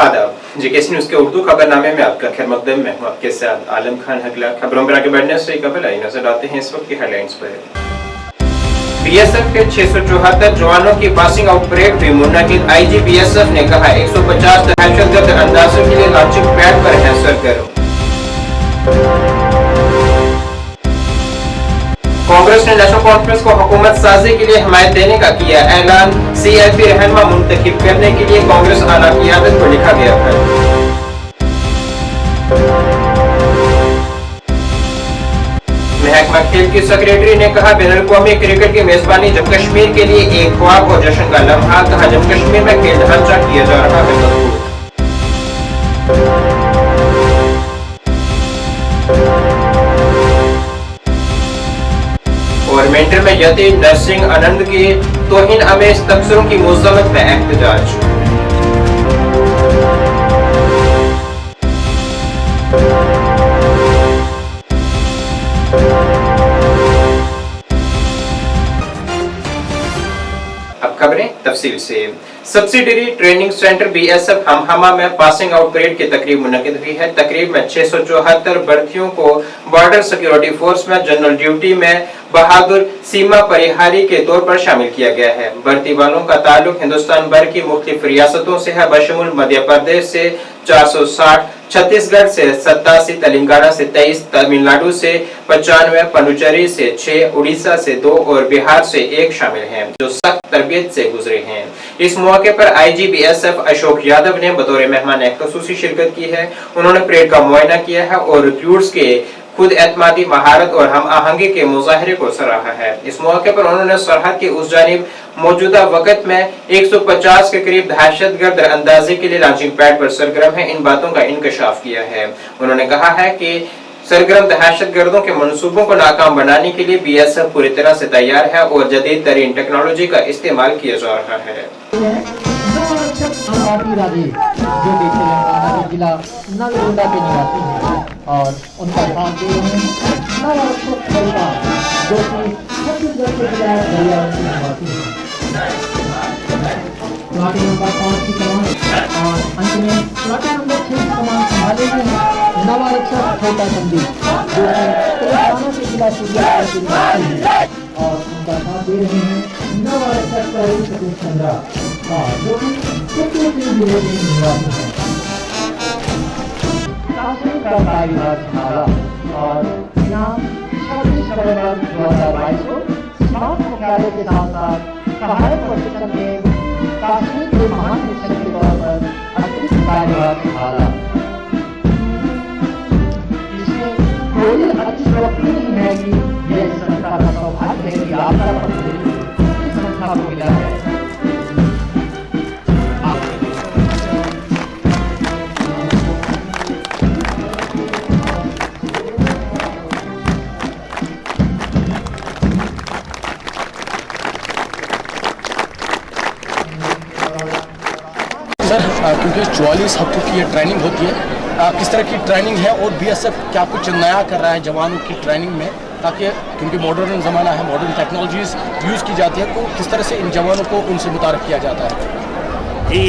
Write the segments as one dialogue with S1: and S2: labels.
S1: आदाब, JKC news के उर्दू खबरनामे में आपका खैर मकदम में हूँ आपके साथ आलम खान हगला। खबरों पर आगे बढ़ने से कबल आई नजर आते हैं इस वक्त की हेडलाइंस पर। बीएसएफ के 674 जवानों की पासिंग आउट परेड हुई मुनक़िद। आईजी बीएसएफ ने कहा 150 दहशतगर्द अंदाजों के लिए लॉन्चिंग पैड पर है सरगर्म। कांग्रेस ने नेशनल कॉन्फ्रेंस को हुकूमत साजी के लिए हिमायत देने का किया ऐलान। सीएलपी रहनुमा मुंतखब करने के लिए कांग्रेस आला क़ियादत को लिखा गया है। महकमा खेल की सेक्रेटरी ने कहा बैनुल-अक़वामी क्रिकेट की मेजबानी जम्मू कश्मीर के लिए एक ख्वाब और जश्न का लम्हा। कहा जम्मू कश्मीर में खेल ढांचा किया जा रहा है मजबूत। और मेंटर में यति नरसिंह आनंद की तौहीन आमेज तबसरों की मुज़म्मत में एहतजाज। अब खबरें तफसील से। सब्सिडरी ट्रेनिंग सेंटर बीएसएफ हमहमा में पासिंग आउट परेड की तकरीब मुनक़िद हुई है। तकरीब में 674 भर्तियों को बॉर्डर सिक्योरिटी फोर्स में जनरल ड्यूटी में बहादुर सीमा परिहारी के तौर पर शामिल किया गया है। भर्ती वालों का ताल्लुक हिंदुस्तान भर की मुख्तलिफ रियासतों से है, बशमूल मध्य प्रदेश से 460, छत्तीसगढ़ से 87, तेलंगाना से 23, तमिलनाडु से 95, पुडुचेरी से 6, उड़ीसा से 2 और बिहार से 1 शामिल हैं, जो सख्त तरबियत से गुजरे हैं। इस मौके पर आईजी बीएसएफ अशोक यादव ने बतौर मेहमान खुसूसी शिरकत की है। उन्होंने परेड का मुआयना किया है और रिक्रूट्स के खुद एतमादी, महारत और हम आहंगी के मुजाहरे को सराहा है। इस मौके पर उन्होंने सरहद की उस जानिब मौजूदा वक्त में 150 के करीब दहशतगर्द अंदाजे के लिए लॉन्चिंग पैड पर सरगर्म है, इन बातों का इंकशाफ किया है। उन्होंने कहा है कि सरगर्म दहशतगर्दों के मंसूबों को नाकाम बनाने के लिए बीएसएफ पूरी तरह से तैयार है और जदीद तरीन टेक्नोलॉजी का इस्तेमाल किया जा रहा है।
S2: जिला नलगोंडा के निवासी हैं और उनका साथ दे रहे हैं जो कि छत्तीसगढ़ के जिला बलिया के निवासी हैं। प्लाटून नंबर 5 की कमान और अंत में प्लाटून नंबर 6 की कमान संभालेंगे नवारक्षक छोटा संदीप जो कि तेलंगाना के जिला सूर्यापुर के निवासी हैं और उनका साथ दे रहे हैं नवारक्षक तरुण सतीश चंद्रा जो कि चित्रकूट जिले के निवासी हैं। का कार्यभार संभाला और इनाम 26 नवंबर 2022 को सीमांत मुख्यालय के साथ साथ सहायक प्रशिक्षण में कश्मीर के महानिरीक्षक के तौर पर अतिरिक्त कार्यभार संभाला। इसमें कोई अतिशयोक्ति नहीं है कि यह संस्था का सौभाग्य है कि आपका प्रतिनिधित्व इस संस्था को मिला है।
S3: क्योंकि 44 हफ्तों की ये ट्रेनिंग होती है, किस तरह की ट्रेनिंग है और बीएसएफ क्या कुछ नया कर रहा है जवानों की ट्रेनिंग में, ताकि क्योंकि मॉडर्न ज़माना है, मॉडर्न टेक्नोलॉजीज़ यूज़ की जाती है, तो किस तरह से इन जवानों को उनसे मुतारफ़ किया जाता है।
S4: जी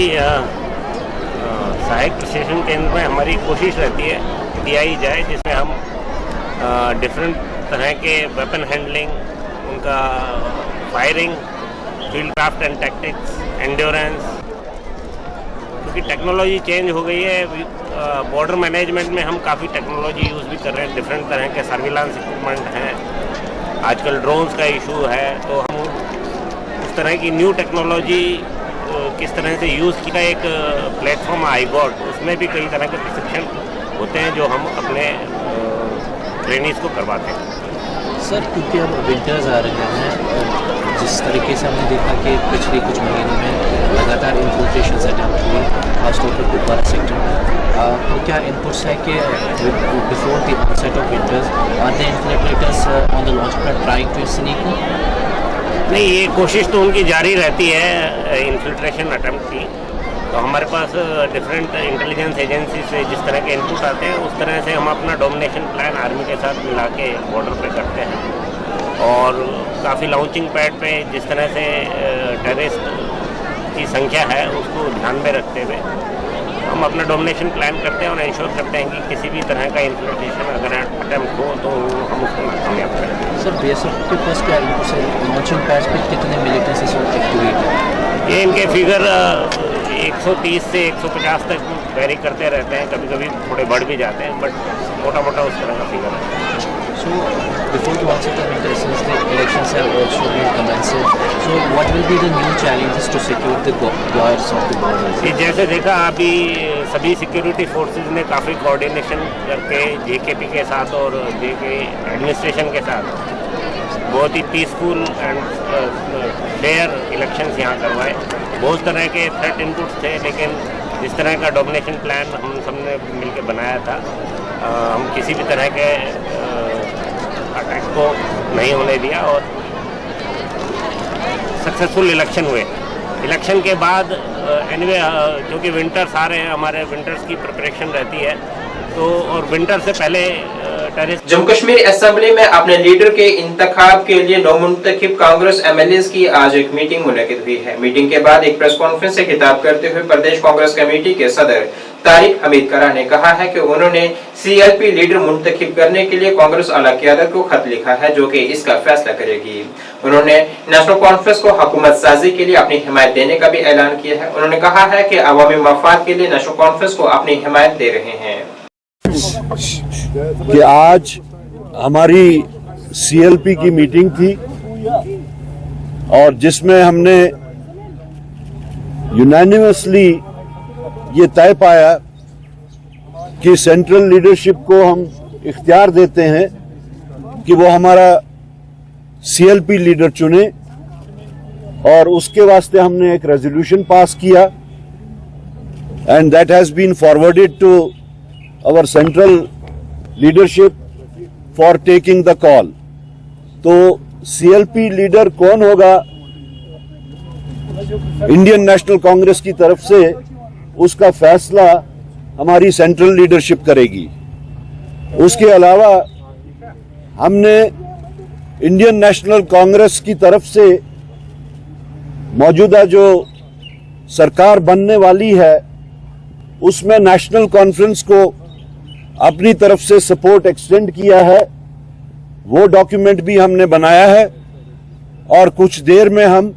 S4: सहायक प्रशिक्षण केंद्र में हमारी कोशिश रहती है दियाई जाए जिसमें हम डिफरेंट तरह के वेपन हैंडलिंग, उनका firing, field craft and tactics, endurance, क्योंकि टेक्नोलॉजी चेंज हो गई है। बॉर्डर मैनेजमेंट में हम काफ़ी टेक्नोलॉजी यूज़ भी कर रहे हैं, डिफरेंट तरह के सर्विलांस इक्विपमेंट हैं, आजकल ड्रोन्स का इशू है, तो हम उस तरह की न्यू टेक्नोलॉजी किस तरह से यूज़ की का एक प्लेटफॉर्म आईगॉट, उसमें भी कई तरह के प्रशिक्षण होते हैं जो हम अपने ट्रेनिंग्स को करवाते हैं।
S5: सर क्योंकि अब विंटर्स आ रहे हैं और जिस तरीके से हमने देखा कि पिछले कुछ महीनों में लगातार इन्फिल्ट्रेशन अटैम्प्ट हुई खासतौर पर कुपवारा सेक्टर में, तो क्या इनपुट्स है कि before the onset of winters are the infiltrators on the launch pad trying to sneak?
S4: नहीं, ये कोशिश तो उनकी जारी रहती है इन्फिल्ट्रेशन अटैम्प्ट की, तो हमारे पास डिफरेंट इंटेलिजेंस एजेंसी से जिस तरह के इनपुट आते हैं उस तरह से हम अपना डोमिनेशन प्लान आर्मी के साथ मिला के बॉर्डर पे करते हैं। और काफ़ी लॉन्चिंग पैड पे जिस तरह से टेररिस्ट की संख्या है उसको ध्यान में रखते हुए हम अपना डोमिनेशन प्लान करते हैं और इंश्योर करते हैं कि किसी भी तरह का इन्फ्लेशन अगर अटैम्प्ट हो तो हम उसको कामयाब करें।
S5: सर बीएसएफ के पास क्या लॉन्चिंग पैड्स पे कितने मिलिटेंट्स इस वक्त एक्टिवेट हैं?
S4: ये इनके फिगर 130 से 150 तक वेरी करते रहते हैं, कभी कभी थोड़े बढ़ भी जाते हैं, बट मोटा मोटा उस तरह का फिगर है।
S5: So before you answer that, since the elections have also been commenced, so what will be the new challenges to secure the guards of the borders?
S4: ये जैसे देखा अभी सभी सिक्योरिटी फोर्सेस ने काफ़ी कोऑर्डिनेशन करके जेकेपी के साथ और जेके एडमिनिस्ट्रेशन के साथ बहुत ही पीसफुल एंड फेयर इलेक्शंस यहाँ करवाए। बहुत तरह के थ्रेट इनपुट्स थे, लेकिन जिस तरह का डोमिनेशन प्लान हम सबने मिलकर बनाया था, हम किसी भी तरह के अटैक को नहीं होने दिया और सक्सेसफुल इलेक्शन हुए। इलेक्शन के बाद एनीवे क्योंकि विंटर्स आ रहे हैं, हमारे विंटर्स की प्रिपरेशन रहती है, तो और विंटर से पहले
S1: जम्मू कश्मीर असेंबली में अपने लीडर के इंतखाब के लिए नौमुंतखब कांग्रेस एमएलएस की आज एक मीटिंग मुनक्किद हुई है। मीटिंग के बाद एक प्रेस कॉन्फ्रेंस से खिताब करते हुए प्रदेश कांग्रेस कमेटी के सदर तारिक हमीद करा ने कहा है कि उन्होंने सीएलपी लीडर मुंतखब करने के लिए कांग्रेस आला क़यादत को खत लिखा है, जो कि इसका फैसला करेगी। उन्होंने नेशनल कॉन्फ्रेंस को हुकूमत साजी के लिए अपनी हिमायत देने का भी ऐलान किया है। उन्होंने कहा है कि अवामी मफाद के लिए नेशनल कॉन्फ्रेंस को अपनी हिमायत दे रहे हैं।
S6: कि आज हमारी सीएलपी की मीटिंग थी और जिसमें हमने यूनानिमसली ये तय पाया कि सेंट्रल लीडरशिप को हम इख्तियार देते हैं कि वो हमारा सीएलपी लीडर चुने, और उसके वास्ते हमने एक रेजोल्यूशन पास किया and that has been forwarded to our central leadership for taking the call। तो CLP लीडर कौन होगा इंडियन नेशनल कांग्रेस की तरफ से, उसका फैसला हमारी सेंट्रल लीडरशिप करेगी। उसके अलावा हमने इंडियन नेशनल कांग्रेस की तरफ से मौजूदा जो सरकार बनने वाली है उसमें नेशनल कॉन्फ्रेंस को अपनी तरफ से सपोर्ट एक्सटेंड किया है। वो डॉक्यूमेंट भी हमने बनाया है और कुछ देर में हम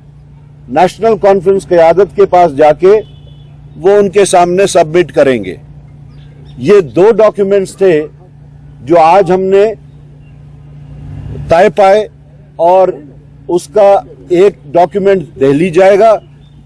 S6: नेशनल कॉन्फ्रेंस क़यादत के पास जाके वो उनके सामने सबमिट करेंगे। ये दो डॉक्यूमेंट्स थे जो आज हमने तय पाए और उसका एक डॉक्यूमेंट दिल्ली जाएगा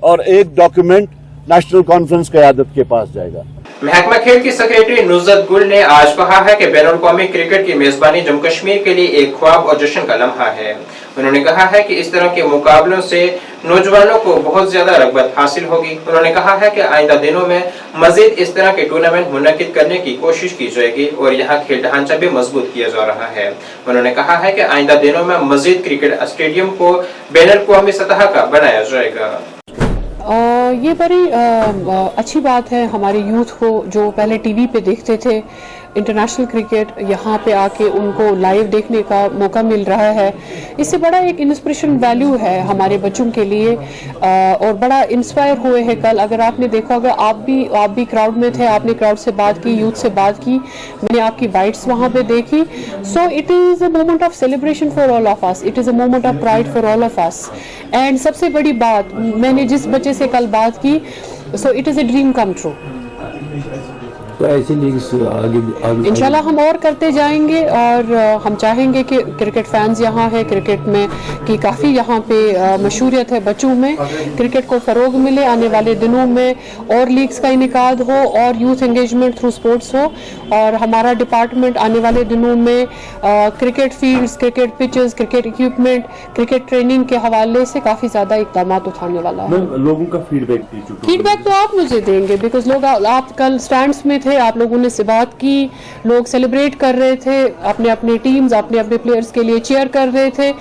S6: और एक डॉक्यूमेंट नेशनल कॉन्फ्रेंस क़यादत के पास जाएगा।
S1: महकमा खेल की सेक्रेटरी नुज़रत गुल ने आज कहा है कि बैनुल-अक़वामी क्रिकेट की मेजबानी जम्मू कश्मीर के लिए एक ख्वाब और जश्न का लम्हा है। उन्होंने कहा है कि इस तरह के मुकाबलों से नौजवानों को बहुत ज्यादा रग़बत हासिल होगी। उन्होंने कहा है कि आइंदा दिनों में मजीद इस तरह के टूर्नामेंट मुनक्किद करने की कोशिश की जाएगी और यहाँ खेल ढांचा भी मजबूत किया जा रहा है। उन्होंने कहा है कि आइंदा दिनों में मजीद क्रिकेट स्टेडियम को बैनुल-अक़वामी सतह का बनाया जाएगा।
S7: ये बड़ी अच्छी बात है हमारे यूथ को जो पहले टीवी पे देखते थे इंटरनेशनल क्रिकेट, यहाँ पे आके उनको लाइव देखने का मौका मिल रहा है। इससे बड़ा एक इंस्पिरेशन वैल्यू है हमारे बच्चों के लिए और बड़ा इंस्पायर हुए हैं। कल अगर आपने देखा होगा, आप भी क्राउड में थे, आपने क्राउड से बात की, यूथ से बात की, मैंने आपकी बाइट्स वहाँ पे देखी। So it is a moment of celebration for all of us, it is a moment of pride for all of us. And सबसे बड़ी बात, मैंने जिस बच्चे से कल बात की, so it is a dream come true.
S8: तो ऐसी लीग्स आगे
S7: इंशाल्लाह हम और करते जाएंगे और हम चाहेंगे कि क्रिकेट फैंस यहाँ है, क्रिकेट में की काफ़ी यहाँ पे मशहूरियत है बच्चों में, क्रिकेट को फ़रोग मिले, आने वाले दिनों में और लीग्स का इनेकाद हो और यूथ एंगेजमेंट थ्रू स्पोर्ट्स हो। और हमारा डिपार्टमेंट आने वाले दिनों में cricket fields, cricket pitches, cricket equipment, cricket training के हवाले से काफ़ी ज़्यादा इक़दाम उठाने वाला है।
S8: लोगों का फीडबैक
S7: तो आप मुझे देंगे, बिकॉज लोग आप कल स्टैंड्स में थे, थे, आप लोगों ने से बात की, लोग सेलिब्रेट कर रहे थे, अपने अपने टीम्स अपने अपने प्लेयर्स के लिए चीयर कर रहे थे।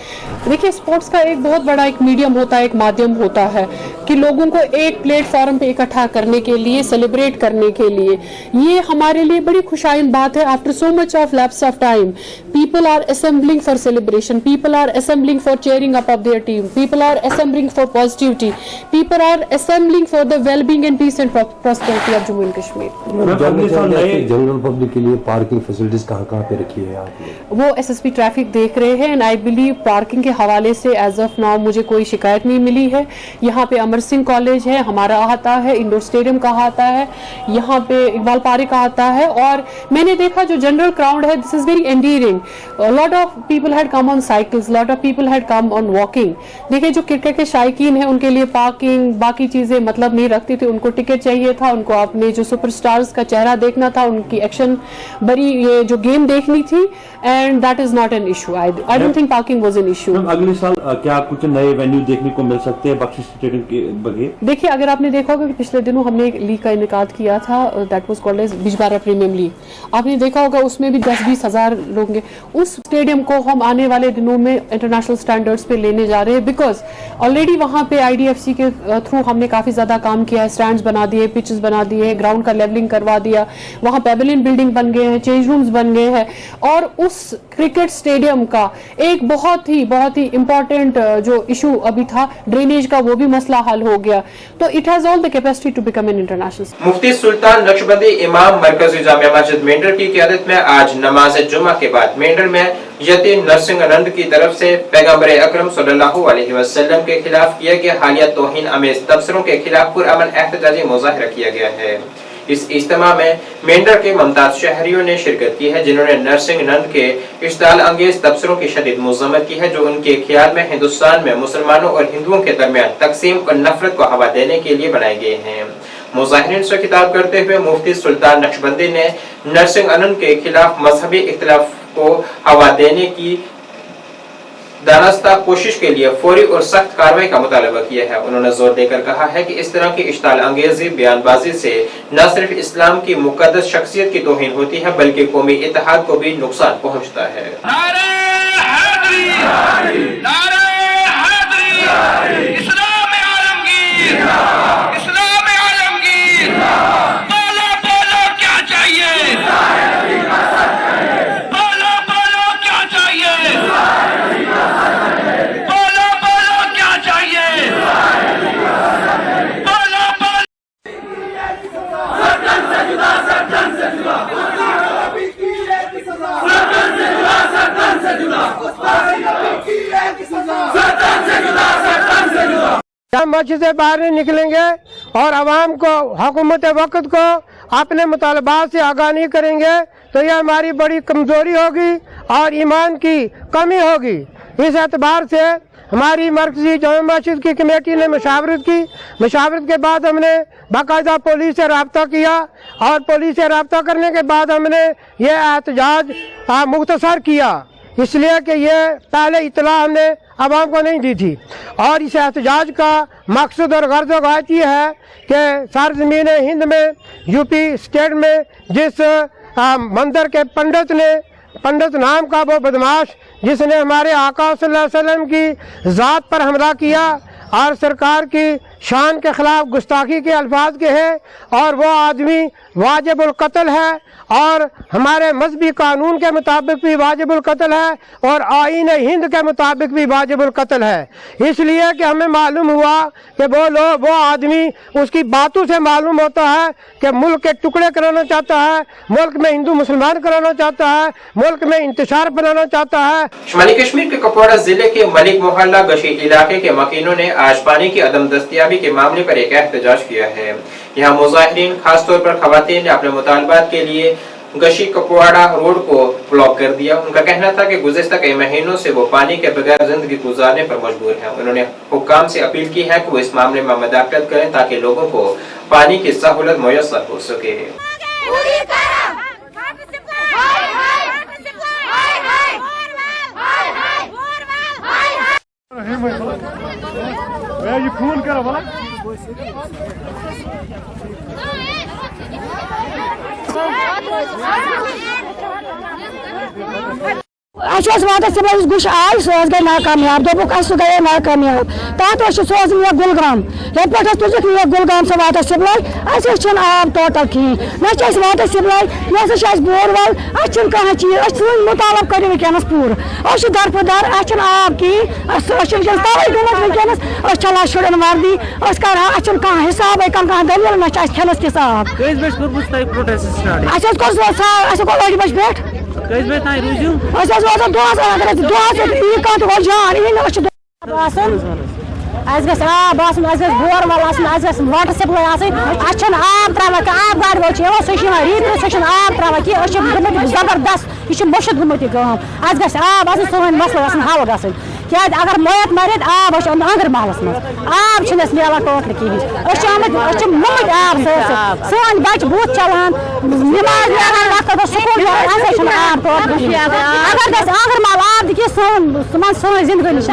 S7: देखिए, स्पोर्ट्स का एक बहुत बड़ा एक मीडियम होता है, एक माध्यम होता है कि लोगों को एक प्लेटफॉर्म पे इकट्ठा करने के लिए, सेलिब्रेट करने के लिए। ये हमारे लिए बड़ी खुशाइन बात है। After so much of lapse of time, people are assembling for celebration, people are assembling for cheering up of their team, people are assembling for positivity, people are assembling for the wellbeing and peace and prosperity of Jammu and Kashmir.
S8: General public के लिए parking facilities कहाँ पे रखी है आपने?
S7: वो SSP traffic देख रहे हैं एंड आई बिलीव पार्किंग के हवाले से एज ऑफ नाउ मुझे कोई शिकायत नहीं मिली है। यहाँ पे अमर सिंह कॉलेज है, हमारा आता है, इंडोर स्टेडियम का आता है, यहाँ पे इकबाल पार्क का आता है। और मैंने देखा जो जनरल क्राउड है, this is very endearing. Lot of people had come on cycles, lot of people had come on walking. देखिए, जो क्रिकेट के शायकीन है उनके लिए पार्किंग बाकी चीजें मतलब नहीं रखती थी, उनको टिकट चाहिए था, उनको अपने जो सुपरस्टार्स का चेहरा देखना था, उनकी एक्शन बड़ी ये जो गेम देखनी थी, and that is not an issue. I don't think parking was an issue.
S9: अगले साल क्या कुछ नए वेन्यू देखने को मिल सकते हैं बख्शी स्टेडियम के बगैर?
S7: देखिए, अगर आपने देखा होगा कि पिछले दिनों हमने एक लीग का इनेकाद किया था, that was called as Bijbehara premier league. आपने देखा होगा उसमें भी 10-20 हजार लोग होंगे। उस स्टेडियम को हम आने वाले दिनों में इंटरनेशनल स्टैंडर्ड्स पे लेने जा रहे हैं, बिकॉज ऑलरेडी वहां पे आईडीएफसी के थ्रू हमने काफी ज्यादा काम किया है, स्टैंड्स बना दिए, पिचेस बना दिए, ग्राउंड का लेवलिंग करवा दिया, वहां पेविलियन बिल्डिंग बन गए हैं, चेंज रूम्स बन गए हैं। और उस क्रिकेट स्टेडियम का एक बहुत ही इंपॉर्टेंट जो इशू अभी था ड्रेनेज का, वो भी मसला हल हो गया। तो it has all the capacity to become an international.
S1: Mufti Sultan Naqshbandi इमाम मरकजी जामिया मस्जिद मेंढर की क़ियादत में आज नमाज जुमा के बाद मेंढर में यतीम नरसिंह आनंद की तरफ से पैगंबर अकरम सल्लल्लाहु अलैहि वसल्लम के खिलाफ किए गए हालिया तौहीन आमेज तबसरों के खिलाफ पुरअमन एहतजाजी मुजाहिरा किया गया है। इस इज्तिमा में मेंढर के मुमताज शहरियों ने शिरकत की है, जिन्होंने नरसिंह नंद के इश्ताल अंगेज तबसरों की शदीद मुज़म्मत की है, जो उनके ख्याल में हिंदुस्तान में मुसलमानों और हिंदुओं के दरमियान तकसीम और नफरत को हवा देने के लिए बनाए गए हैं। मुजाहिरीन से खिताब करते हुए मुफ्ती सुल्तान नक्शबंदी ने नरसिंह आनंद के खिलाफ मजहबी इख्तिलाफ को हवा देने की दानस्ता कोशिश के लिए फौरी और सख्त कार्रवाई का मुतालबा किया है। उन्होंने जोर देकर कहा है कि इस तरह की इश्ताल अंगेजी बयानबाजी से न सिर्फ इस्लाम की मुकद्दस शख्सियत की तौहीन होती है, बल्कि कौमी इत्तेहाद को भी नुकसान पहुंचता है।
S10: मस्जिद से बाहर नहीं निकलेंगे और आवाम को, हुकूमत वक्त को अपने मुतालबात से आगाह नहीं करेंगे तो यह हमारी बड़ी कमजोरी होगी और ईमान की कमी होगी। इस एतबार से हमारी मरकजी जामिया मस्जिद की कमेटी ने मशावरत की। मशावरत के बाद हमने बाकायदा पुलिस से रब्ता किया और पुलिस से रब्ता करने के बाद हमने ये एहतजाज मुख्तसर किया, इसलिए कि ये पहले इतला हमने आवाम को नहीं दी थी। और इस एहतजाज का मकसद और गर्ज गायत ये है कि सरजमीन हिंद में, यूपी स्टेट में जिस मंदिर के पंडित नाम का वो बदमाश जिसने हमारे आका सल्लल्लाहु अलैहि वसल्लम की ज़ात पर हमला किया और सरकार की शान के खिलाफ गुस्ताखी के अल्फाज के है, और वो आदमी वाजिबुल कत्ल है और हमारे मजहबी कानून के मुताबिक भी वाजिबुल कत्ल है और आईन हिंद के मुताबिक भी वाजिबुल कत्ल है। इसलिए कि हमें मालूम हुआ कि वो आदमी, उसकी बातों से मालूम होता है कि मुल्क के टुकड़े कराना चाहता है, मुल्क में हिंदू मुसलमान कराना चाहता है, मुल्क में इंतशार बनाना चाहता है।
S1: शुमाली कश्मीर के कुपवाड़ा जिले के मलिक मोहल्ला गशी इलाके के मकीनों ने आज पानी की अदम दस्तियाबी के मामले पर एक एहतजाज किया है। यहाँ मुजाहिरीन खासतौर पर खवातीन ने अपने मुतालबात के लिए गशी कुपवाड़ा रोड को ब्लॉक कर दिया। उनका कहना था कि गुज़िश्ता कई महीनों से वो पानी के बगैर जिंदगी गुजारने पर मजबूर हैं। उन्होंने हुक्काम से अपील की है कि वो इस मामले में मदाखलत करें ताकि लोगों को पानी की सहूलत मुयस्सर हो सके।
S11: ये फोन करो भला
S12: वात गुश आय सह गई नाकामयाब दोपुक गए नाकामयाब तथ सोजन ये गुलगाम ये पे तुजिक ये गुलगाम सह वात सिबल आब टोटल कहें ना वात सिबल ना बोर वाल कह चीज सन मुतालब कर वनस पूर दरफदार आब कहें तवे गुमत वनस चलान शुरन वर्दी कह हिसाब कह दलील ना खनस किस आब अड़ बज पे आब बोर वाल वाटर सप्लाई आब त्रा आब गाड़ वो सह रीत सह आब त्रा कह जबरदस्त यह मुशद गुमत यह आब सन मसल हल ग क्या अगर मैत मर आब आंगर महलस मज आब मिलान टोटल कहें मुमत आब सन बच बूथ चलान नमाज स्कूल आब टोटल अगर आंगर महल आब दिख सन जिंदगी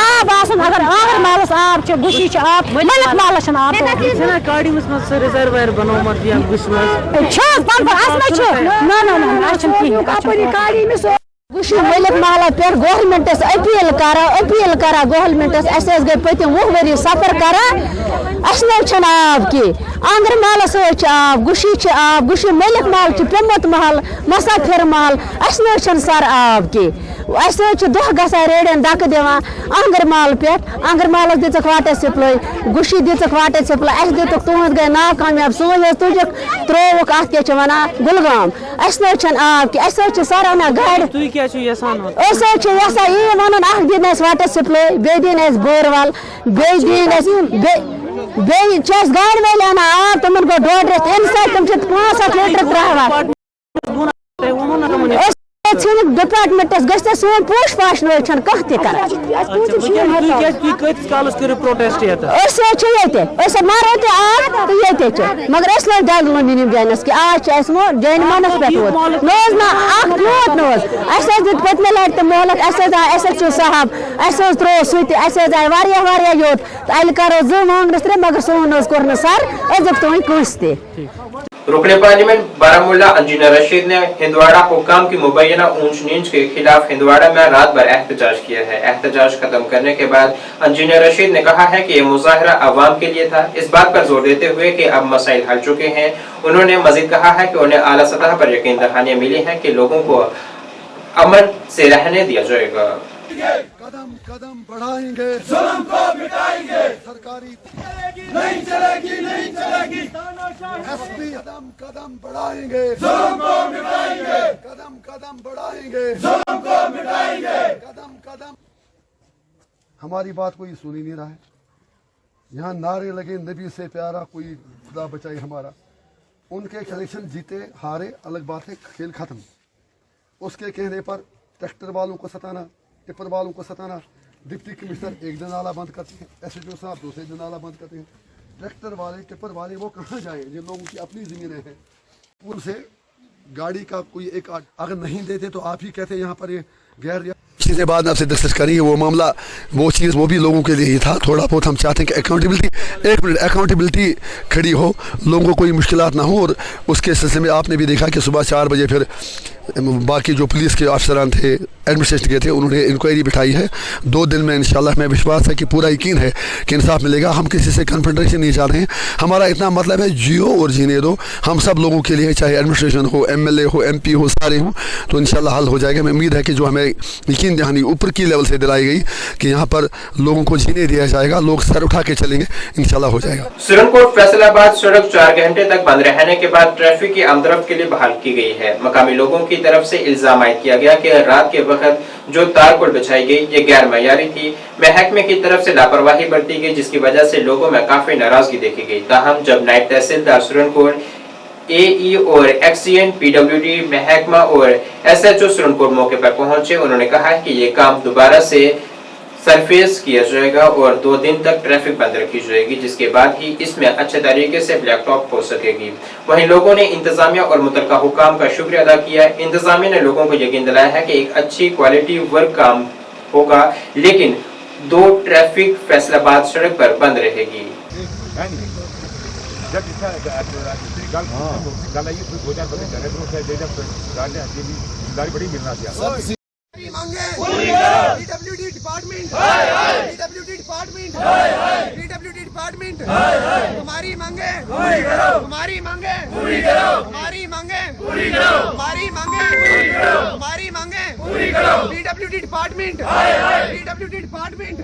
S12: आब अगर आंगर महलस आब गुशी आब मलिक महलस आब गुशी मलिक महल पे गवर्नमेंटस अपील करा गवर्नमेंटस गई पतिम 20 वरी सफर करा आब कि आंगर महल आब गुशी मलिक महल पिमत महल मुसाफिर महल सर आब कि दह गसान रेड़न दक दिवान आंगर महल पे आंगर महल दिख वाटर सप्लाई गुशी दिख वाटर सप्लाई दिख तुहद गई नाकामयाब सोन तुजिक त्रोवुक अत क्या वन गुलगाम आब कि सर अना गाड़ यसान यी वन दिन वाटर सप्लाई बे दिन बोरवाल बे गाड़ वाल अना आब तम गो 1.5 रेत अम तम 500 लीटर त्रावान डिपार्टमेंटस गो सोन पोश पाश वल कह कर मारो तो आब तो ये मगर लग दल जानस कि आज जैन मनस पे ना नोट नोज पतम लट तो मोहलत साहब त्रो सह वारिया योत अल करो 2 मांगनस 3 मगर सोन कोर सर अजुक तुम कस ते
S1: रुकने पार्लियामेंट बारामूला इंजीनियर रशीद ने हिंदवाड़ा हुकाम की मुबैना ऊंच नीच के खिलाफ हिंदवाड़ा में रात भर एहतजाज किया है। एहतजाज खत्म करने के बाद इंजीनियर रशीद ने कहा है कि ये मुजाहरा अवाम के लिए था, इस बात पर जोर देते हुए कि अब मसाइल हल चुके हैं। उन्होंने मजीद कहा है कि उन्हें आला सतह पर यकीन दहानियां मिली हैं कि लोगों को अमन से रहने दिया जाएगा।
S13: कदम कदम बढ़ाएंगे, जुल्म को मिटाएंगे, सरकारी नहीं चलेगी एसपी कदम कदम बढ़ाएंगे, जुल्म को मिटाएंगे, कदम कदम बढ़ाएंगे, जुल्म को मिटाएंगे, कदम कदम। हमारी बात कोई सुन ही नहीं रहा है। यहाँ नारे लगे नबी से प्यारा कोई खुदा बचाए हमारा। उनके इलेक्शन जीते हारे अलग बात है, खेल खत्म। उसके कहने पर ट्रैक्टर वालों को सताना, टिप्पर वालों को सताना, डिप्टी कमिश्नर एक दिन नाला बंद करते हैं, SHO साहब दूसरे दिन नाला बंद करते हैं। ट्रैक्टर वाले टिप्पर वाले वो कहाँ जाए जिन लोगों की अपनी ज़मीनें हैं। उनसे गाड़ी का कोई एक अगर नहीं देते तो आप ही कहते यहाँ पर ये गैर चीज़ें बाद में आपसे डिस्कस करेंगे। वो मामला वो चीज़ वो भी लोगों के लिए ही था। थोड़ा बहुत हम चाहते हैं कि अकाउंटेबिलिटी खड़ी हो, लोगों को कोई मुश्किलात ना हो। और उसके सिलसिले में आपने भी देखा कि सुबह 4 बजे फिर बाकी जो पुलिस के अफसरान थे, एडमिनिस्ट्रेशन के थे, उन्होंने इंक्वायरी बिठाई है। 2 दिन में इंशाल्लाह मैं विश्वास है कि पूरा यकीन है कि इंसाफ मिलेगा। हम किसी से कन्फ्रंटेशन नहीं चाह रहे हैं। हमारा इतना मतलब है जियो और जीने दो, हम सब लोगों के लिए, चाहे एडमिनिस्ट्रेशन हो, MLA हो, MP हो, सारे हों, तो इंशाल्लाह हल हो जाएगा। मैं उम्मीद है कि जो हमें यकीन दहानी ऊपर की लेवल से दिलाई गई कि यहाँ पर लोगों को जीने दिया जाएगा, लोग सर उठा के चलेंगे, इंशाल्लाह हो जाएगा।
S1: सुरनकोट फैसलाबाद सड़क 4 घंटे तक बंद रहने के बाद ट्रैफिक की आमदरफ्त के लिए बहाल की गई है। मकामी लोगों की तरफ से इल्जाम आयद किया गया कि रात के वक्त जो तारकोल बिछाई गई ये गैर मयारी थी। महकमे की तरफ से लापरवाही बरती गई, जिसकी वजह से लोगों में काफी नाराजगी देखी गई। ताहम जब नायब तहसीलदार सुरनकोट, AE और एक्सीएन, PWD महकमा और SHO सुरनकोट मौके पर पहुंचे, उन्होंने कहा कि ये काम दोबारा से सरफेस किया जाएगा और 2 दिन तक ट्रैफिक बंद रखी जाएगी, जिसके बाद ही इसमें अच्छे तरीके से ब्लैक टॉप हो सकेगी। वहीं लोगों ने इंतजामिया और मुतलका हुकाम का शुक्रिया अदा किया। इंतजामिया ने लोगों को यकीन दिलाया है कि एक अच्छी क्वालिटी वर्क काम होगा, लेकिन 2 ट्रैफिक फैसलाबाद सड़क पर बंद रहेगी।
S14: हमारी मांगे पूरी करो, हमारी मांगे पूरी करो, हमारी मांगे पूरी करो, हमारी मांगे पूरी करो, हमारी मांगे पूरी करो। पीडब्ल्यूडी डिपार्टमेंट, पीडब्ल्यूडी डिपार्टमेंट,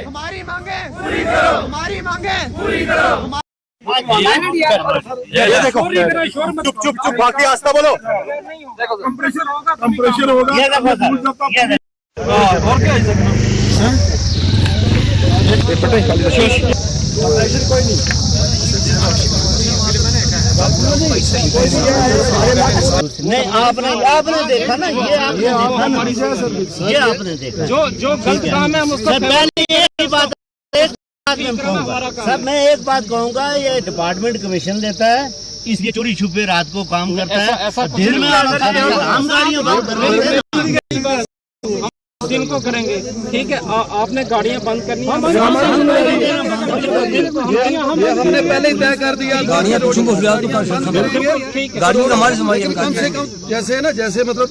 S14: हमारी मांगे पूरी करो, हमारी मांगे पूरी करो।
S11: ये देखो, चुप चुप चुप, बाकी आस्था बोलो। कंप्रेशर होगा, कंप्रेशर होगा। ये देखो सर, और क्या है? कंप्रेशर कोई नहीं।
S15: नहीं, आपने देखा ना, ये आपने देखा। जो गलत काम है हम उसको पहले एक बात सर, मैं एक बात कहूँगा, ये डिपार्टमेंट कमीशन देता है, इसके चोरी छुपे रात को काम करता है, दिन में आम गाड़ियों
S16: दिन को करेंगे, ठीक है। आपने गाड़ियां बंद करनी है,
S3: हमने पहले ही तय कर दिया। गाड़ियां गाड़ी हमारी कम से कम जैसे है ना, जैसे मतलब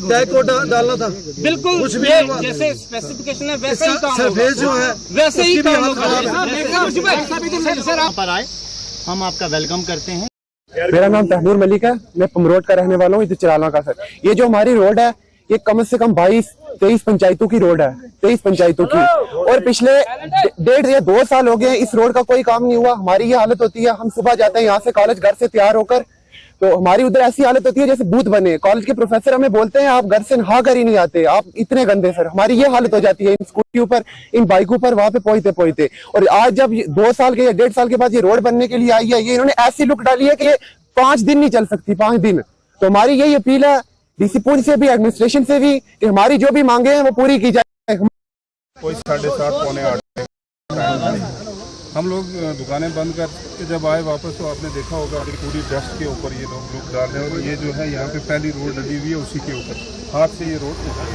S3: तय को डालना था,
S16: बिल्कुल कुछ भी जैसे स्पेसिफिकेशन है वैसे ही काम
S3: सरफेस जो है
S16: वैसे ही काम होगा।
S15: पर आए, हम आपका वेलकम करते हैं।
S8: मेरा नाम तहमूर मलिक है, मैं पमरोड का रहने वाला हूँ, इधर चिराला का। सर, ये जो हमारी रोड है, ये कम से कम 22-23 पंचायतों की रोड है, 23 पंचायतों की, और पिछले 1.5 या 2 साल हो गए इस रोड का कोई काम नहीं हुआ। हमारी ये हालत होती है, हम सुबह जाते हैं यहाँ से कॉलेज घर से तैयार होकर, तो हमारी उधर ऐसी हालत होती है जैसे भूत बने। कॉलेज के प्रोफेसर हमें बोलते हैं आप घर से नहा कर ही नहीं आते, आप इतने गंदे। सर, हमारी ये हालत हो जाती है इन स्कूटी ऊपर, इन बाइकों पर, वहां पे पहुंचते। और आज जब 2 साल के या 1.5 साल के बाद ये रोड बनने के लिए आई है, ये इन्होंने ऐसी लुक डाली है कि ये 5 दिन नहीं चल सकती, 5 दिन। तो हमारी यही अपील है डीसी पुंछ से भी, एडमिनिस्ट्रेशन से भी, कि हमारी जो भी मांगे हैं वो पूरी की जाए।
S11: कोई 7:30 पौने 8 हम लोग दुकानें बंद करके जब आए वापस, तो आपने देखा होगा कि पूरी डस्ट के ऊपर ये लोग लुक डाल रहे हैं। और ये जो है यहाँ पे पहली रोड डली हुई है, उसी के ऊपर हाथ से ये रोड उठाई।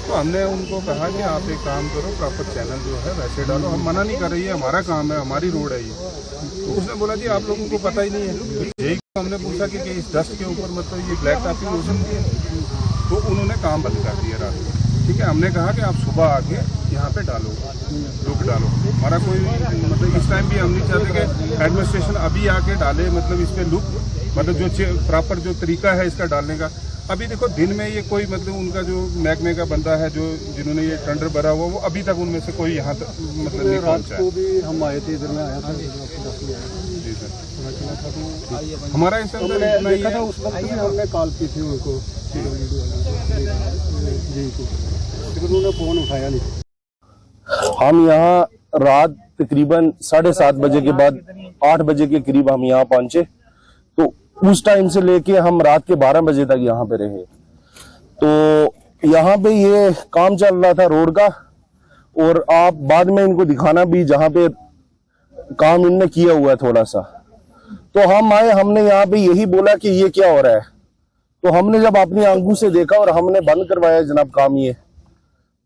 S11: तो हमने उनको कहा कि आप एक काम करो, प्रॉपर चैनल जो है वैसे डालो, हम मना नहीं कर रही है, हमारा काम है, हमारी रोड है ये। तो उसने बोला जी आप लोगों को पता ही नहीं है। यही हमने पूछा कि इस डस्ट के ऊपर मतलब ये ब्लैक टॉपिंग लोशन भी है, तो उन्होंने काम बंद कर दिया रात को। ठीक है, हमने कहा कि आप सुबह आके यहाँ पे डालो, लुक डालो। हमारा कोई मतलब इस टाइम भी हम नहीं चाहते कि एडमिनिस्ट्रेशन अभी आके डाले, मतलब इस पे लुक, मतलब जो प्रॉपर जो तरीका है इसका डालने का। अभी देखो दिन में ये कोई मतलब उनका जो महकमे का बंदा है, जो जिन्होंने ये टेंडर भरा हुआ, वो अभी तक उनमें से कोई यहाँ तक मतलब नहीं पहुँचा है। हम आए थे, इधर में आया था। जी सर, हमारा इस इतना ही है। उस वक्त हमने कॉल की थी उनको, उन्होंने फोन उठाया नहीं।
S17: हम यहाँ रात तकरीबन 7:30 बजे के बाद 8 बजे के करीब हम यहाँ पहुंचे, तो उस टाइम से लेके हम रात के 12 बजे तक यहाँ पे रहे। तो यहाँ पे ये काम चल रहा था रोड का, और आप बाद में इनको दिखाना भी जहाँ पे काम इनने किया हुआ है थोड़ा सा। तो हम आए, हमने यहाँ पे यही बोला कि ये क्या हो रहा है। तो हमने जब अपनी आंखों से देखा और हमने बंद करवाया जनाब काम ये।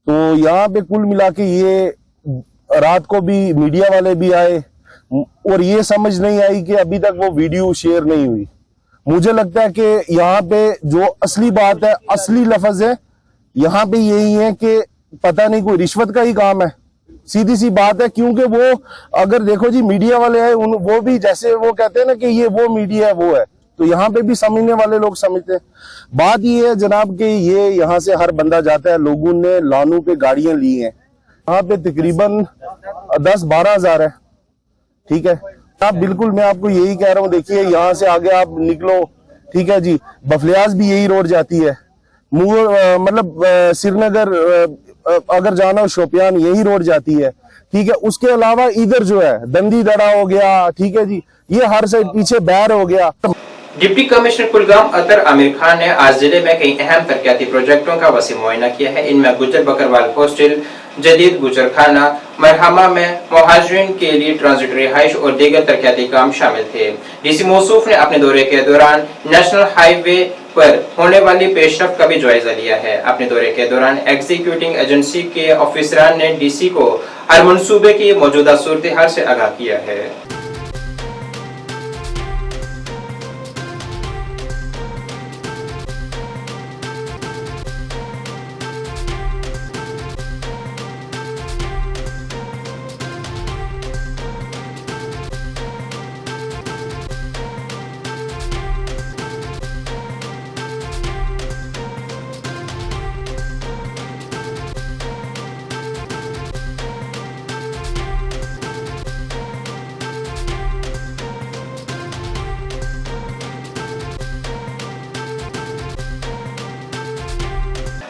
S17: तो यहाँ पे कुल मिला के ये रात को भी मीडिया वाले भी आए, और ये समझ नहीं आई कि अभी तक वो वीडियो शेयर नहीं हुई। मुझे लगता है कि यहाँ पे जो असली बात है, असली लफ्ज है, यहाँ पे यही है कि पता नहीं कोई रिश्वत का ही काम है, सीधी सी बात है। क्योंकि वो अगर देखो जी मीडिया वाले आए, वो भी जैसे वो कहते हैं ना कि ये वो मीडिया है वो है, तो यहाँ पे भी समझने वाले लोग समझते हैं। बात ये है जनाब कि ये यहाँ से हर बंदा जाता है, लोगों ने लानों पे गाड़ियां ली हैं, यहाँ पे तकरीबन 10-12 हजार है। ठीक है, आप बिल्कुल मैं आपको यही कह रहा हूँ, देखिए यहाँ से आगे आप निकलो, ठीक है जी, बफलियाज भी यही रोड जाती है, मतलब श्रीनगर अगर जाना हो शोपियान यही रोड जाती है। ठीक है, उसके अलावा इधर जो है दंदी दड़ा हो गया, ठीक है जी, ये हर साइड पीछे बैर हो गया।
S1: डिप्टी कमिश्नर कुलगाम अतर आमिर खान ने आज जिले में कई अहम तरक्याती प्रोजेक्टों का वसी मुआयना किया है। इनमें गुजर बकरवाल हॉस्टल, जदीद गुजर खाना, मरहमा में मुहाजिरीन के लिए ट्रांजिट रिहाइश और दीगर तरक्याती काम शामिल थे। डीसी मौसूफ ने अपने दौरे के दौरान नेशनल हाईवे पर होने वाली पेशरफ का भी जायजा लिया है। अपने दौरे के दौरान एग्जीक्यूटिंग एजेंसी के ऑफिसरान ने डीसी को हर मंसूबे की मौजूदा सूरत हाल से आगाह किया है।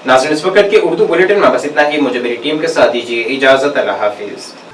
S1: नाज़रीन, इस वक्त के उर्दू बुलेटिन में बस इतना ही। मुझे मेरी टीम के साथ दीजिए इजाजत। अल्लाह हाफिज।